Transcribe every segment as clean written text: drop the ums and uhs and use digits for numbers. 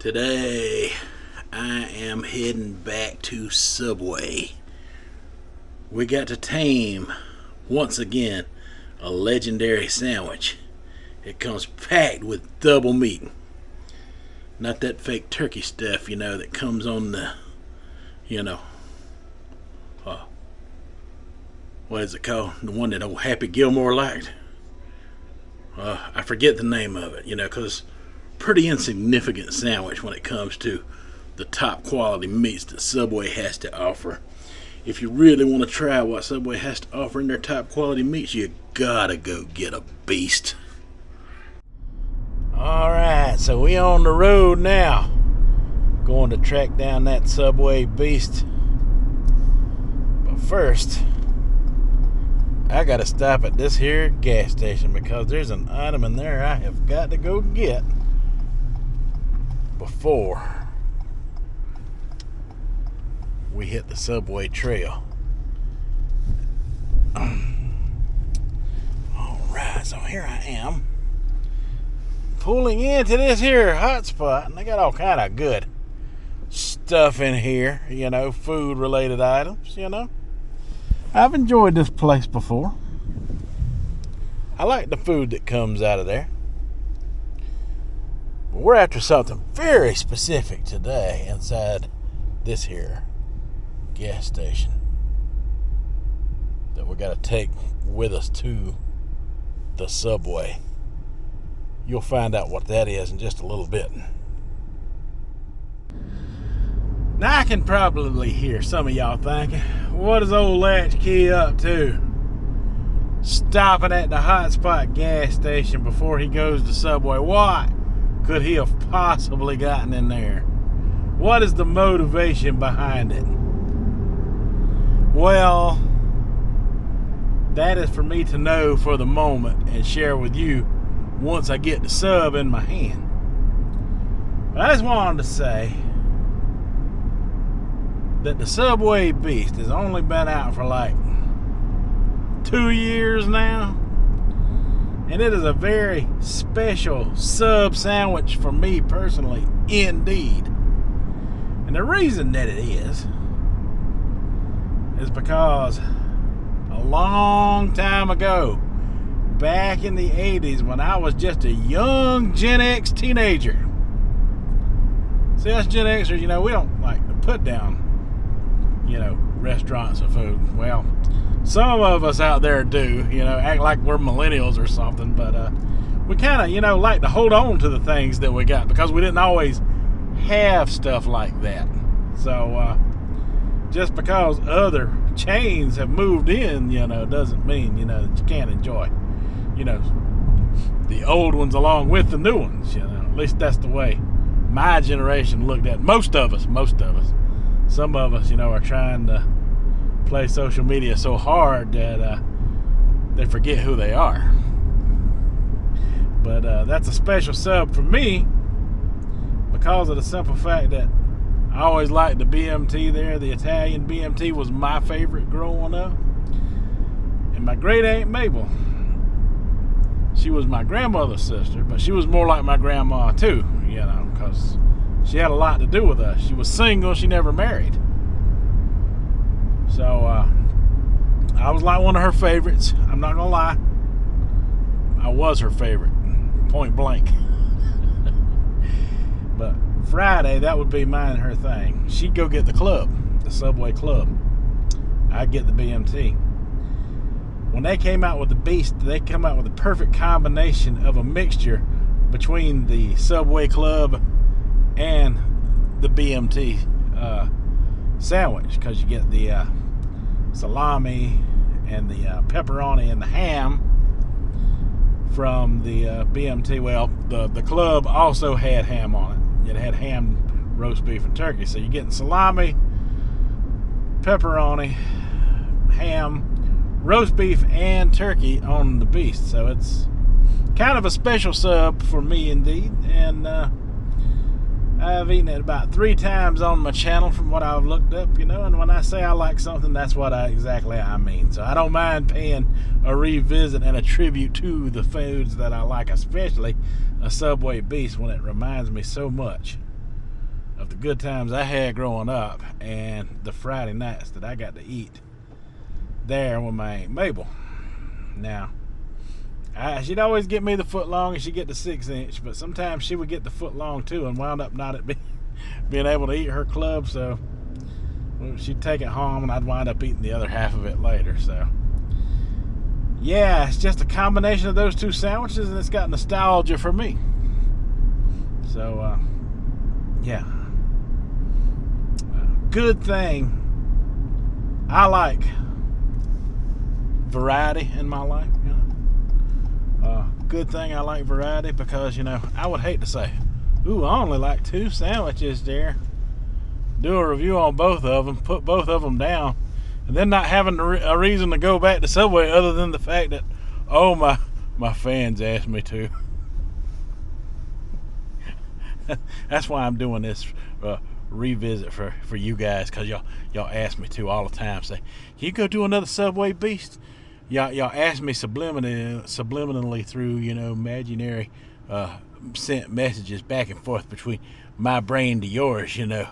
Today, I am heading back to Subway. We got to tame, once again, a legendary sandwich. It comes packed with double meat. Not that fake turkey stuff, that comes on the, what is it called? The one that old Happy Gilmore liked. I forget the name of it, because pretty insignificant sandwich when it comes to the top quality meats that Subway has to offer. If you really want to try what Subway has to offer in their top quality meats, you gotta go get a beast. Alright, so we on the road now. Going to track down that Subway beast. But first, I gotta stop at this here gas station because there's an item in there I have got to go get before we hit the Subway trail. Alright, so here I am pulling into this here hot spot, and they got all kind of good stuff in here, food related items, I've enjoyed this place before. I like the food that comes out of there. But we're after something very specific today inside this here gas station that we got to take with us to the Subway. You'll find out what that is in just a little bit. Now I can probably hear some of y'all thinking, what is old Latchkey up to? Stopping at the Hot Spot gas station before he goes to Subway. What could he have possibly gotten in there? What is the motivation behind it? Well, that is for me to know for the moment and share with you once I get the sub in my hand. But I just wanted to say that the Subway Beast has only been out for like 2 years now, and it is a very special sub sandwich for me personally, indeed. And the reason that it is because a long time ago, back in the 80s, when I was just a young Gen X teenager. See, us Gen Xers, we don't like to put down restaurants and food. Well, some of us out there do, act like we're millennials or something, but we kind of, like to hold on to the things that we got because we didn't always have stuff like that. So, just because other chains have moved in, doesn't mean, that you can't enjoy, the old ones along with the new ones, At least that's the way my generation looked at it. Most of us. Some of us, are trying to play social media so hard that they forget who they are. But that's a special sub for me because of the simple fact that I always liked the BMT there. The Italian BMT was my favorite growing up. And my great Aunt Mabel, she was my grandmother's sister, but she was more like my grandma too, because she had a lot to do with us. She was single, she never married. So, I was like one of her favorites. I'm not gonna lie. I was her favorite, point blank. But Friday, that would be mine and her thing. She'd go get the club, the Subway Club. I'd get the BMT. When they came out with the Beast, they come out with the perfect combination of a mixture between the Subway Club and the BMT sandwich, because you get the salami and the pepperoni and the ham from the BMT. Well, the club also had ham on it. It had ham, roast beef, and turkey. So you're getting salami, pepperoni, ham, roast beef, and turkey on the Beast. So it's kind of a special sub for me indeed. And I've eaten it about 3 times on my channel from what I've looked up, and when I say I like something, that's what I mean. So I don't mind paying a revisit and a tribute to the foods that I like, especially a Subway Beast, when it reminds me so much of the good times I had growing up and the Friday nights that I got to eat there with my Aunt Mabel. Now, she'd always get me the foot long and she'd get the 6-inch, but sometimes she would get the foot long too and wound up not being able to eat her club, so she'd take it home and I'd wind up eating the other half of it later. So yeah, it's just a combination of those two sandwiches and it's got nostalgia for me. So yeah, good thing I like variety in my life, you know. Good thing I like variety, because you know I would hate to say, ooh, I only like 2 sandwiches there, do a review on both of them, put both of them down, and then not having a reason to go back to Subway other than the fact that, oh, my fans asked me to. That's why I'm doing this revisit for you guys, because y'all ask me to all the time. Say, can you go do another Subway Beast? Y'all ask me subliminally through, you know, imaginary sent messages back and forth between my brain to yours, you know,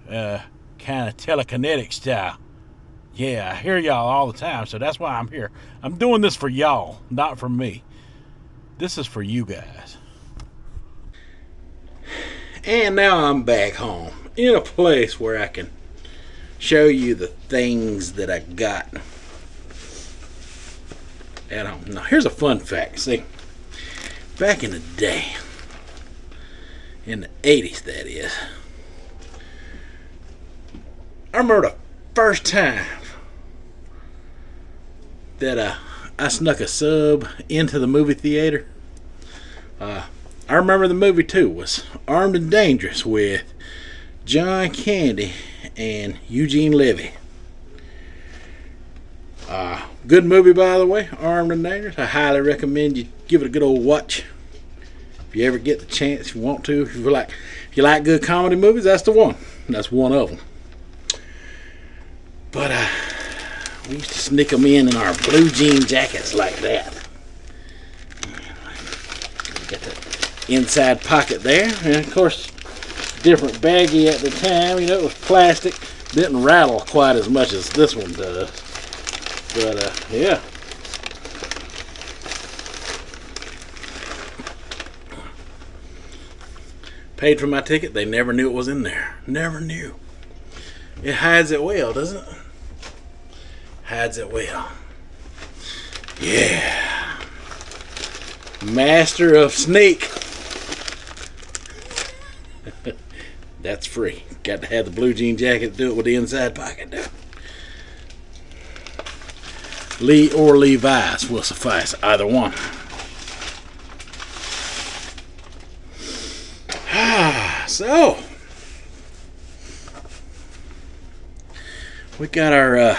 kind of telekinetic style. Yeah, I hear y'all all the time, so that's why I'm here. I'm doing this for y'all, not for me. This is for you guys. And now I'm back home in a place where I can show you the things that I got at home. Now, here's a fun fact. See, back in the day, in the 80s, that is, I remember the first time that I snuck a sub into the movie theater. I remember the movie too was Armed and Dangerous with John Candy and Eugene Levy. Good movie, by the way, Armed and Dangerous. I highly recommend you give it a good old watch if you ever get the chance. If you want to, if you like good comedy movies, that's the one. That's one of them. But we used to sneak them in our blue jean jackets like that. Got the inside pocket there, and of course, different baggie at the time. You know, it was plastic, didn't rattle quite as much as this one does. But yeah. Paid for my ticket. They never knew it was in there. Never knew. It hides it well, doesn't it? Hides it well. Yeah. Master of Sneak. That's free. Got to have the blue jean jacket to do it with the inside pocket. Lee or Levi's will suffice. Either one. So, we got our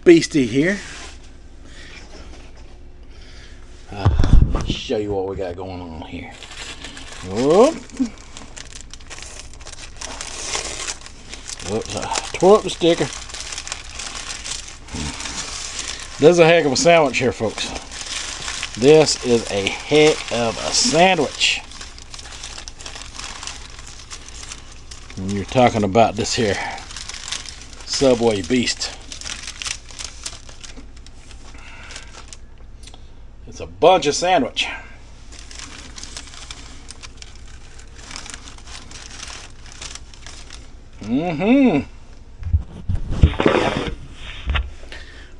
beastie here. Let me show you what we got going on here. Whoop. Whoops, I tore up the sticker. This is a heck of a sandwich here, folks. This is a heck of a sandwich. When you're talking about this here Subway Beast. It's a bunch of sandwich.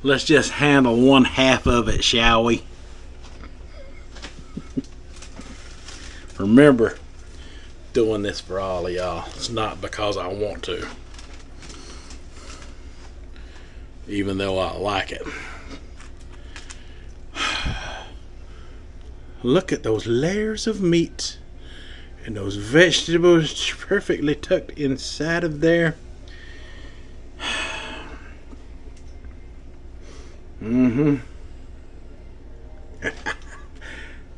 Let's just handle one half of it, shall we? Remember, doing this for all of y'all. It's not because I want to, even though I like it. Look at those layers of meat and those vegetables perfectly tucked inside of there.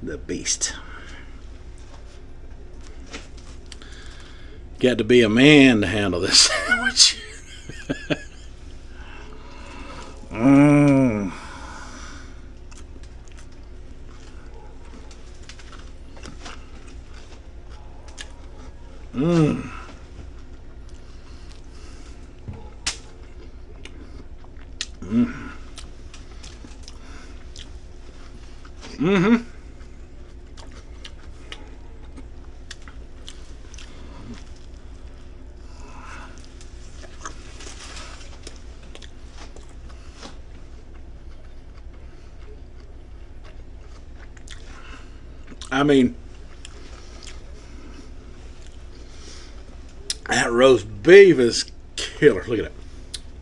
The beast. Got to be a man to handle this sandwich. Mmm. Mmm. Mm-hmm. I mean, that roast beef is killer. Look at that.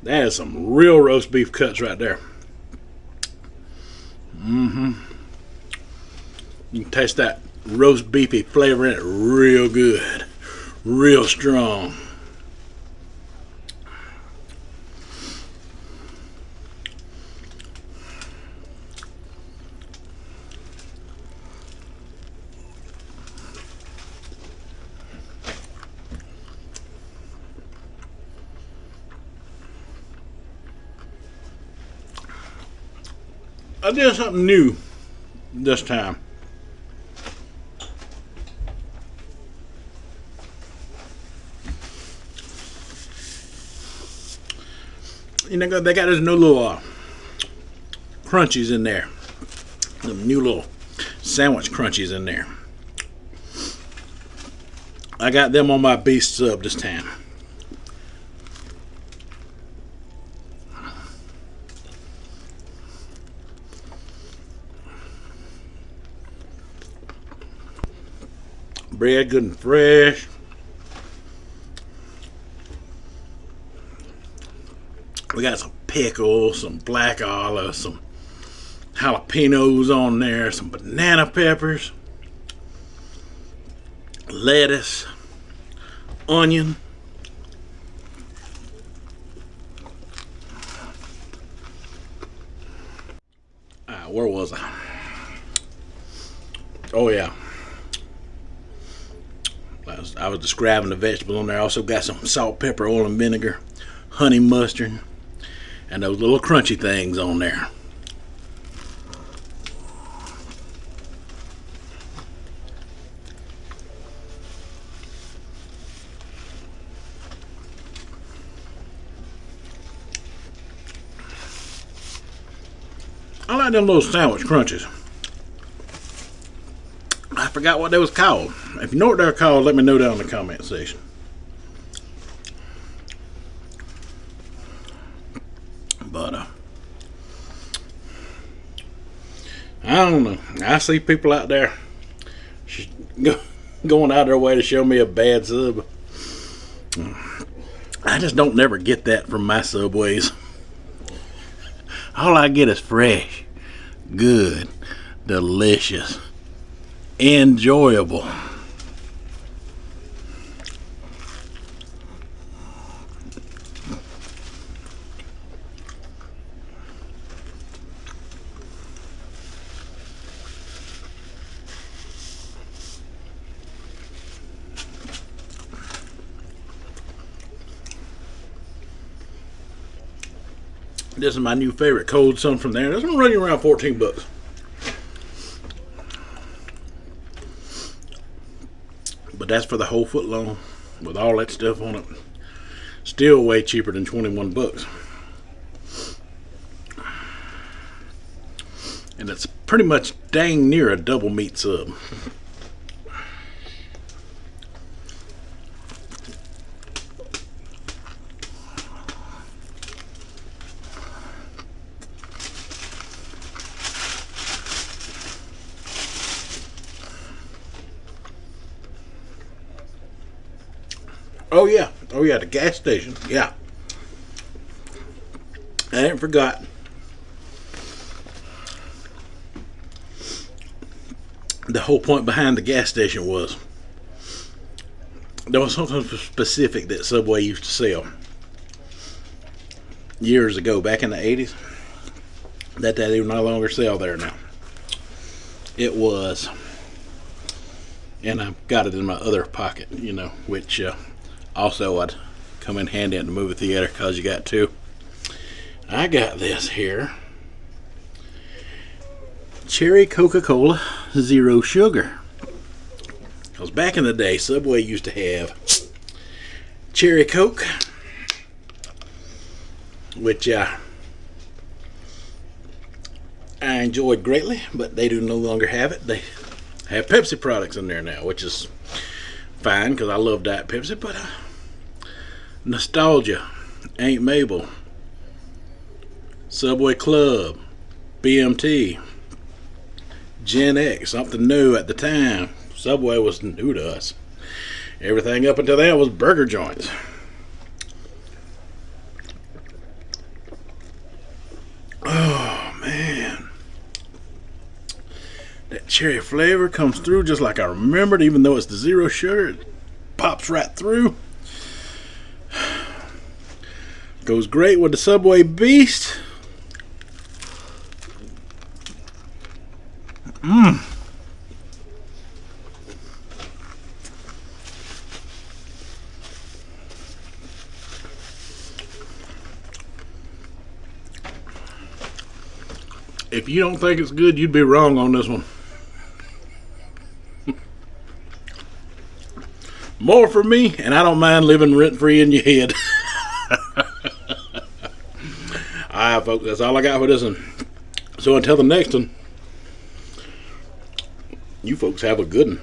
That is some real roast beef cuts right there. Mm-hmm. You can taste that roast beefy flavor in it real good. Real strong. I did something new this time. You know, they got those new little crunchies in there. Them new little sandwich crunchies in there. I got them on my beef sub this time. Bread good and fresh. We got some pickles, some black olives, some jalapenos on there, some banana peppers, lettuce, onion. Where was I? Oh yeah. I was describing the vegetables on there. I also got some salt, pepper, oil, and vinegar, honey mustard, and those little crunchy things on there. I like them little sandwich crunches. I forgot what they was called. If you know what they're called, let me know down in the comment section. But I don't know. I see people out there going out of their way to show me a bad sub. I just don't never get that from my Subways. All I get is fresh, good, delicious, enjoyable. This is my new favorite cold sun from there. This one running around 14 bucks. But that's for the whole foot long with all that stuff on it. Still way cheaper than 21 bucks. And it's pretty much dang near a double meat sub. Oh yeah, the gas station. Yeah, I hadn't forgot. The whole point behind the gas station was there was something specific that Subway used to sell years ago, back in the 80s, that they no longer sell there now. It was, and I've got it in my other pocket, which also I'd come in handy at the movie theater because you got two. I got this here. Cherry Coca-Cola Zero Sugar. Because back in the day, Subway used to have Cherry Coke, which I enjoyed greatly, but they do no longer have it. They have Pepsi products in there now, which is fine because I love Diet Pepsi, but Nostalgia, Aunt Mabel, Subway Club, BMT, Gen X, something new at the time. Subway was new to us. Everything up until that was burger joints. Oh man, that cherry flavor comes through just like I remembered, even though it's the zero sugar. It pops right through. Goes great with the Subway Beast. If you don't think it's good, you'd be wrong on this one. More for me, and I don't mind living rent-free in your head. Alright, folks, that's all I got for this one. So until the next one, you folks have a good one.